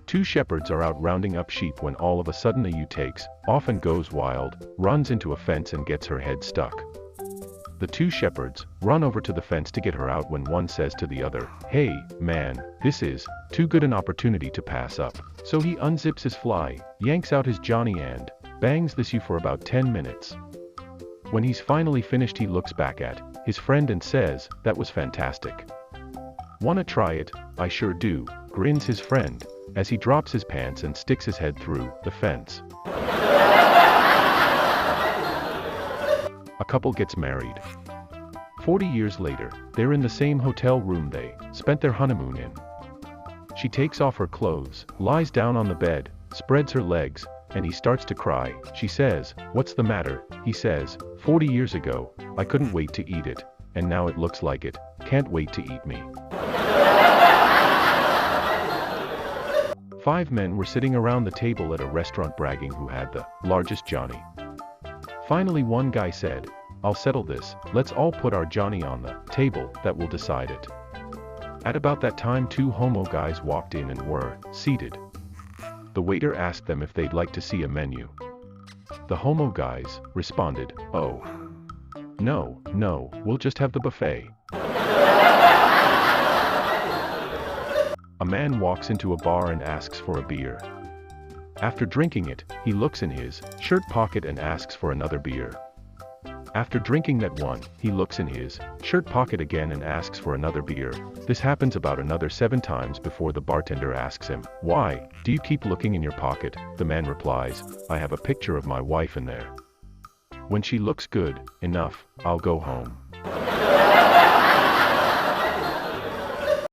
Two shepherds are out rounding up sheep when all of a sudden a ewe takes off and goes wild, runs into a fence and gets her head stuck. The two shepherds run over to the fence to get her out when one says to the other, "Hey, man, this is too good an opportunity to pass up." So he unzips his fly, yanks out his Johnny and bangs this ewe for about 10 minutes. When he's finally finished, he looks back at his friend and says, "That was fantastic. Wanna try it?" "I sure do," grins his friend, as he drops his pants and sticks his head through the fence. A couple gets married. 40 years later, they're in the same hotel room they spent their honeymoon in. She takes off her clothes, lies down on the bed, spreads her legs, and he starts to cry. She says, "What's the matter?" He says, 40 years ago, I couldn't wait to eat it, and now it looks like it can't wait to eat me." 5 men were sitting around the table at a restaurant bragging who had the largest Johnny. Finally one guy said, "I'll settle this, let's all put our Johnny on the table, that will decide it." At about that time 2 Homo Guys walked in and were seated. The waiter asked them if they'd like to see a menu. The Homo Guys responded, "Oh, no, we'll just have the buffet." A man walks into a bar and asks for a beer. After drinking it, he looks in his shirt pocket and asks for another beer. After drinking that one, he looks in his shirt pocket again and asks for another beer. This happens about another 7 times before the bartender asks him, "Why do you keep looking in your pocket?" The man replies, "I have a picture of my wife in there. When she looks good enough, I'll go home."